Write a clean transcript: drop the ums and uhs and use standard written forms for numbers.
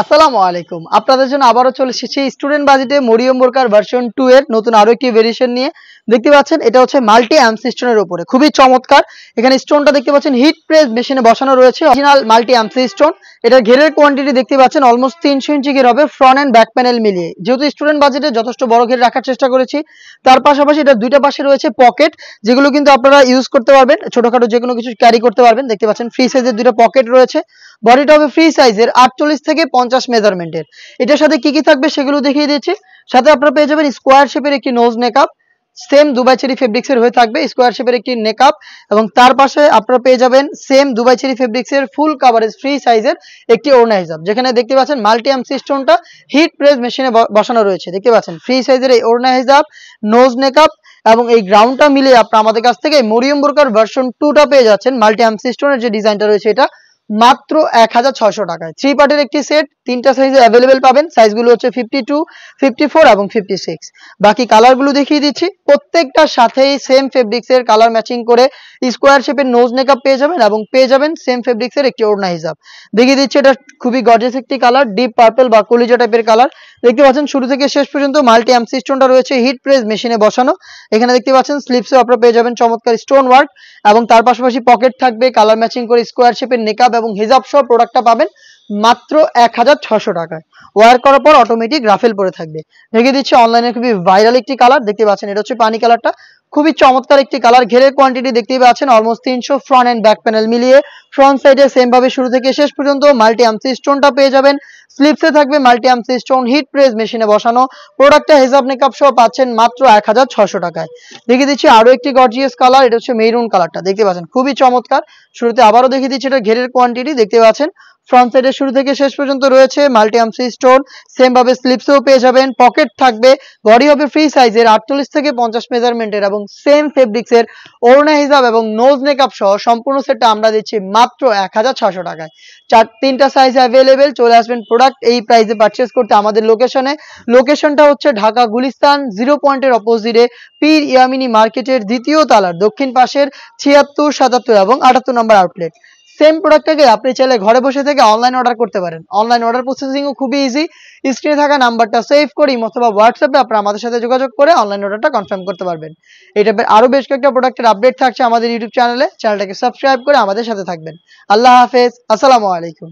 আসসালামু আলাইকুম। আপনাদের জন্য আবারও চলে এসেছি স্টুডেন্ট বাজেটে মরিয়ম বোরকার ভার্সন 2 এর নতুন আরো একটি ভেরিয়েশন নিয়ে। দেখতে পাচ্ছেন এটা হচ্ছে মাল্টি অ্যাম্প স্টোনের উপরে, খুবই চমৎকার। এখানে স্টোনটা দেখতে পাচ্ছেন হিট প্রেস মেশিনে বসানো রয়েছে, অরিজিনাল মাল্টি অ্যাম্প স্টোন। এটার ঘেরের কোয়ান্টিটি দেখতে পাচ্ছেন অলমোস্ট 300 ইঞ্চি ঘের হবে, ফ্রন্ট এন্ড ব্যাক প্যানেল মিলিয়ে। যেহেতু স্টুডেন্ট বাজেটে যথেষ্ট বড় ঘের রাখার চেষ্টা করেছি, তার পাশাপাশি এটার দুইটা পাশে রয়েছে পকেট, যেগুলো কিন্তু আপনারা ইউজ করতে পারবেন, ছোটখাটো যে কোনো কিছু ক্যারি করতে পারবেন। দেখতে পাচ্ছেন ফ্রি সাইজের দুটো পকেট রয়েছে। বডিটা হবে ফ্রি সাইজের 48 থেকে 50 মেজারমেন্টের। এটার সাথে কি কি থাকবে সেগুলো দেখিয়ে দিচ্ছি। সাথে আপনারা পেয়ে যাবেন স্কোয়ার শেপের একটি নোজ নেকআপ, সেম দুবাই চেরি ফেব্রিক্স এর হয়ে থাকবে স্কোয়ার শেপের একটি নেকআপ, এবং তার পাশে আপনারা পেয়ে যাবেন সেম দুবাই চেরি ফেব্রিক্স এর ফুল কভারেজ ফ্রি সাইজের একটি ওড়না হিজাব, যেখানে দেখতে পাচ্ছেন মাল্টি অ্যাম্প স্টোনটা হিট প্রেস মেশিনে বসানো রয়েছে। দেখতে পাচ্ছেন ফ্রি সাইজের এই ওড়না হিজাব, নোজ নেকআপ এবং এই গ্রাউন্ডটা মিলিয়ে আপনারা আমাদের কাছ থেকে মরিয়ম বোরকার ভার্সন 2টা পেয়ে যাচ্ছেন। মাল্টি অ্যাম্প স্টোনের যে ডিজাইনটা রয়েছে এটা মাত্র 1600 টাকায়। 3 পার্টের একটি সেট, তিনটা সাইজে অ্যাভেলেবেল পাবেন। সাইজগুলো হচ্ছে 52, 54 এবং 56। বাকি কালারগুলো দেখিয়ে দিচ্ছি। প্রত্যেকটার সাথেই সেম ফেব্রিক্স এর কালার ম্যাচিং করে স্কোয়ার শেপের নোজ নেকআপ পেয়ে যাবেন, এবং পেয়ে যাবেন সেম ফেব্রিক্স এর একটি ওড়না হিজাব। দেখিয়ে দিচ্ছি, এটা খুবই গর্জিয়াস একটি কালার, ডিপ পার্পল বা কলিজা টাইপের কালার। দেখতে পাচ্ছেন শুরু থেকে শেষ পর্যন্ত মাল্টি অ্যাম্প স্টোনটা রয়েছে হিট প্রেস মেশিনে বসানো। এখানে দেখতে পাচ্ছেন স্লিপসে আপনারা পেয়ে যাবেন চমৎকার স্টোন ওয়ার্ক, এবং তার পাশাপাশি পকেট থাকবে, কালার ম্যাচিং করে স্কোয়ার শেপের নেকআপ এবং হিজাব সহ প্রোডাক্টটা পাবেন মাত্র 1600 টাকায়। ওয়্যার করার পর অটোমেটিক রাফেল পরে থাকবে। দেখিয়ে দিচ্ছি অনলাইনে খুবই ভাইরাল একটি কালার। দেখতে পাচ্ছেন এটা হচ্ছে পানি কালারটা, খুবই চমৎকার একটি কালার। ঘেরের কোয়ান্টিটি দেখতেই পাচ্ছেন almost 300, front end back panel মিলিয়ে। ফ্রন্ট সাইডে সেম ভাবে শুরু থেকে শেষ পর্যন্ত মাল্টি অ্যাম্প স্টোনটা পেয়ে যাবেন। স্লিপসে থাকবে multi amp stone hit press মেশিনে বসানো। প্রোডাক্টটা হিজাব নেকআপ সহ পাচ্ছেন মাত্র 1600 টাকায়। দেখিয়ে দিচ্ছি আরো একটি গর্জিয়াস কালার, এটা হচ্ছে মেরুন কালারটা। দেখতে পাচ্ছেন খুবই চমৎকার। শুরুতে আবারও দেখিয়ে দিচ্ছি এটা ঘেরের কোয়ান্টিটি। দেখতে পাচ্ছেন ফ্রন্ট সাইডে শুরু থেকে শেষ পর্যন্ত রয়েছে মাল্টি অ্যাম্প স্টোন, সেম ভাবে স্লিপসেও পেয়ে যাবেন। পকেট থাকবে, বডি হবে ফ্রি সাইজের 48 থেকে 50 মেজারমেন্টের, এবং সেম ফেব্রিক্স এর ওড়না হিজাব এবং নোজ নেকআপ সহ সম্পূর্ণ সেটটা আমরা দিচ্ছি মাত্র 1600 টাকায়। তিনটা সাইজ অ্যাভেলেবেল। চলে আসবেন প্রোডাক্ট এই প্রাইসে পারচেজ করতে আমাদের লোকেশনে। লোকেশনটা হচ্ছে ঢাকা গুলিস্তান 0 পয়েন্টের অপোজিটে পীর ইয়ামিনী মার্কেটের দ্বিতীয় তলার দক্ষিণ পাশের 76, 77 এবং 78 নম্বর আউটলেট। সেম প্রোডাক্টটাকে আপনি চাইলে ঘরে বসে থেকে অনলাইন অর্ডার করতে পারেন। অনলাইন অর্ডার প্রসেসিংও খুবই ইজি। স্ক্রিনে থাকা নাম্বারটা সেভ করি অথবা হোয়াটসঅ্যাপে আপনারা আমাদের সাথে যোগাযোগ করে অনলাইন অর্ডারটা কনফার্ম করতে পারবেন। এই টাইপের আরো বেশ কয়েকটা প্রোডাক্টের আপডেট থাকছে আমাদের ইউটিউব চ্যানেলে। চ্যানেলটাকে সাবস্ক্রাইব করে আমাদের সাথে থাকবেন। আল্লাহ হাফেজ, আসসালামু আলাইকুম।